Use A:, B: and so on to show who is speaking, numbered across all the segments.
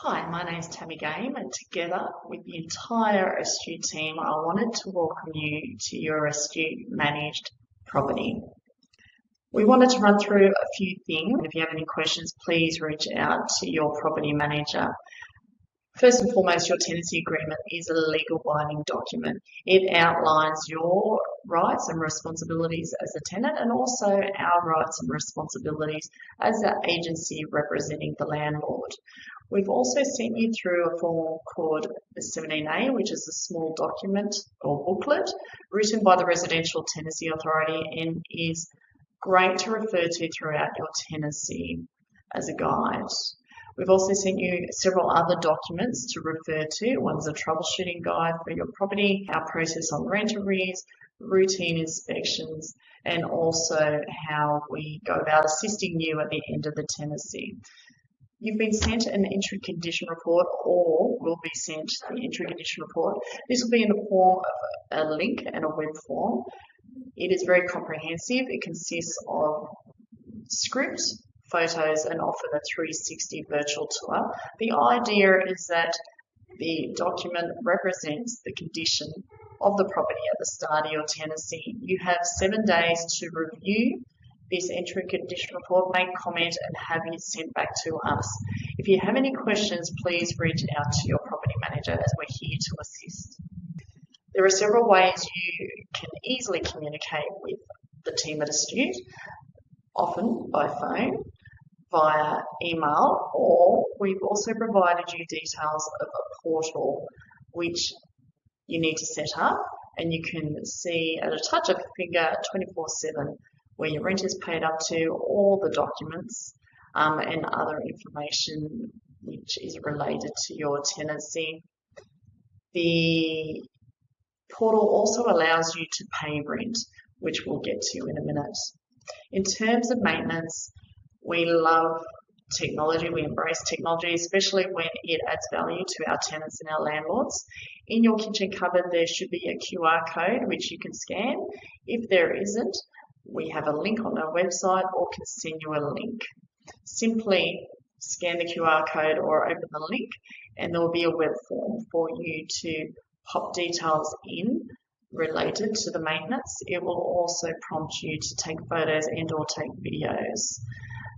A: Hi, my name's Tammy Game, and together with the entire Astute team, I wanted to welcome you to your Astute managed property. We wanted to run through a few things. If you have any questions, please reach out to your property manager. First and foremost, your tenancy agreement is a legal binding document. It outlines your rights and responsibilities as a tenant and also our rights and responsibilities as the agency representing the landlord. We've also sent you through a form called the 17A, which is a small document or booklet written by the Residential Tenancy Authority and is great to refer to throughout your tenancy as a guide. We've also sent you several other documents to refer to. One's a troubleshooting guide for your property, our process on rent arrears, routine inspections, and also how we go about assisting you at the end of the tenancy. You've been sent an entry condition report or will be sent the entry condition report. This will be in the form of a link and a web form. It is very comprehensive. It consists of script, photos, and often a 360 virtual tour. The idea is that the document represents the condition of the property at the start of your tenancy. You have 7 days to review this entry condition report, make comment, and have it sent back to us. If you have any questions, please reach out to your property manager as we're here to assist. There are several ways you can easily communicate with the team at Astute, often by phone, via email, or we've also provided you details of a portal which you need to set up, and you can see at a touch of a finger 24/7 where your rent is paid up to, all the documents and other information which is related to your tenancy. The portal also allows you to pay rent, which we'll get to in a minute. In terms of maintenance, we love technology, we embrace technology, especially when it adds value to our tenants and our landlords. In your kitchen cupboard, there should be a QR code which you can scan. If there isn't, we have a link on our website or can send you a link. Simply scan the QR code or open the link and there will be a web form for you to pop details in related to the maintenance. It will also prompt you to take photos and or take videos.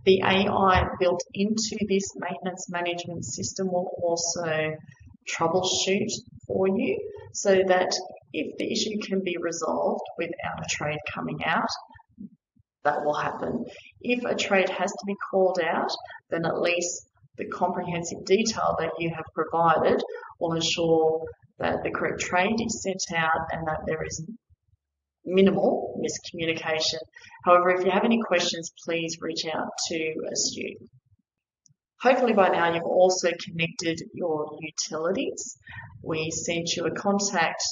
A: The AI built into this maintenance management system will also troubleshoot for you so that if the issue can be resolved without a trade coming out, that will happen. If a trade has to be called out, then at least the comprehensive detail that you have provided will ensure that the correct trade is sent out and that there is minimal miscommunication. However, if you have any questions, please reach out to Astute. Hopefully by now you've also connected your utilities. We sent you a contact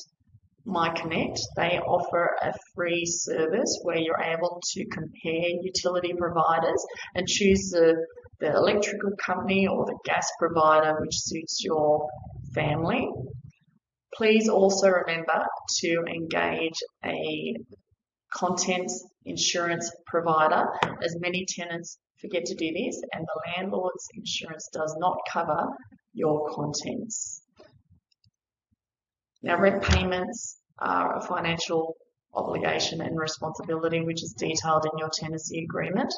A: My Connect. They offer a free service where you're able to compare utility providers and choose the electrical company or the gas provider which suits your family. Please also remember to engage a contents insurance provider, as many tenants forget to do this and the landlord's insurance does not cover your contents. Now, rent payments are a financial obligation and responsibility which is detailed in your tenancy agreement.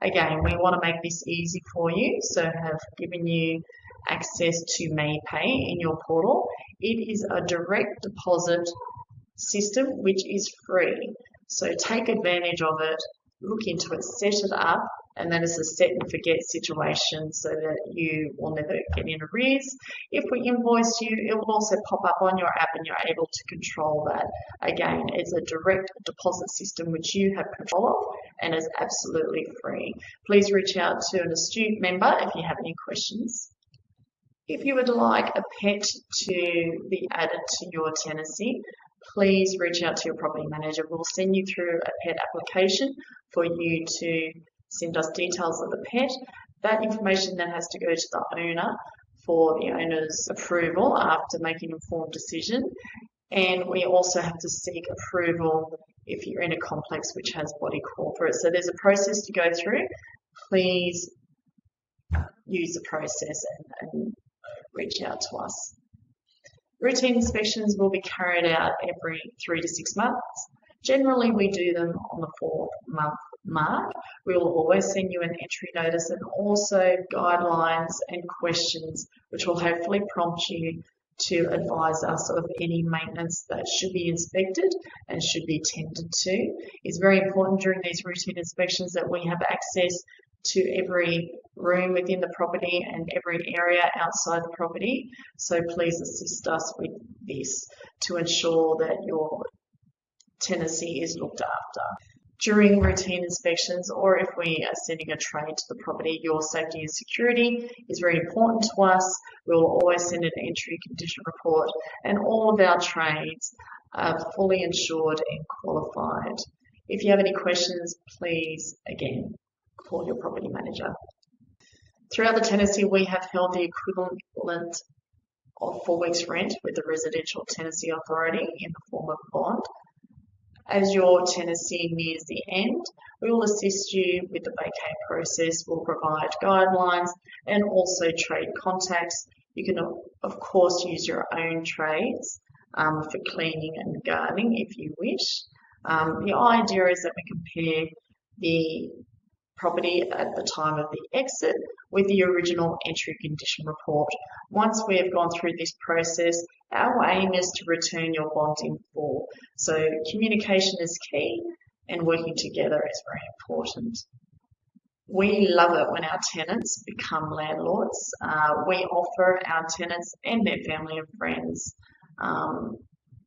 A: Again, we want to make this easy for you, so have given you access to MayPay in your portal. It is a direct deposit system which is free. So take advantage of it, look into it, set it up, and then it's a set and forget situation so that you will never get in arrears. If we invoice you, it will also pop up on your app and you're able to control that. Again, it's a direct deposit system which you have control of and is absolutely free. Please reach out to an Astute member if you have any questions. If you would like a pet to be added to your tenancy, please reach out to your property manager. We'll send you through a pet application for you to send us details of the pet. That information then has to go to the owner for the owner's approval after making an informed decision. And we also have to seek approval if you're in a complex which has body corporate. So there's a process to go through. Please use the process and reach out to us. Routine inspections will be carried out every 3 to 6 months. Generally, we do them on the 4th-month mark. We will always send you an entry notice and also guidelines and questions which will hopefully prompt you to advise us of any maintenance that should be inspected and should be tended to. It's very important during these routine inspections that we have access to every room within the property and every area outside the property. So please assist us with this to ensure that your tenancy is looked after. During routine inspections, or if we are sending a trade to the property, your safety and security is very important to us. We will always send an entry condition report, and all of our trades are fully insured and qualified. If you have any questions, please, again, call your property manager. Throughout the tenancy, we have held the equivalent of 4 weeks' rent with the Residential Tenancy Authority in the form of a bond. As your tenancy nears the end, we will assist you with the vacate process. We'll provide guidelines and also trade contacts. You can, of course, use your own trades for cleaning and gardening if you wish. The idea is that we compare the property at the time of the exit with the original entry condition report. Once we have gone through this process, our aim is to return your bond in full. So communication is key and working together is very important. We love it when our tenants become landlords. We offer our tenants and their family and friends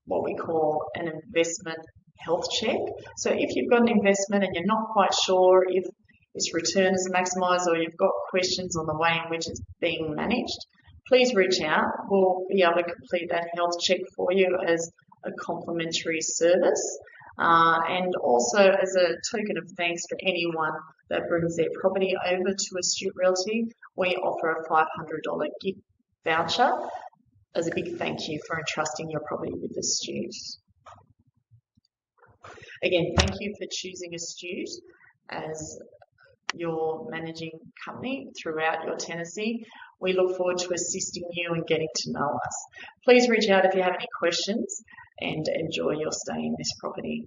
A: what we call an investment health check. So if you've got an investment and you're not quite sure if its return is maximised or you've got questions on the way in which it's being managed, please reach out. We'll be able to complete that health check for you as a complimentary service. And also as a token of thanks for anyone that brings their property over to Astute Realty, we offer a $500 gift voucher as a big thank you for entrusting your property with Astute. Again, thank you for choosing Astute as your managing company throughout your tenancy. We look forward to assisting you and getting to know us. Please reach out if you have any questions and enjoy your stay in this property.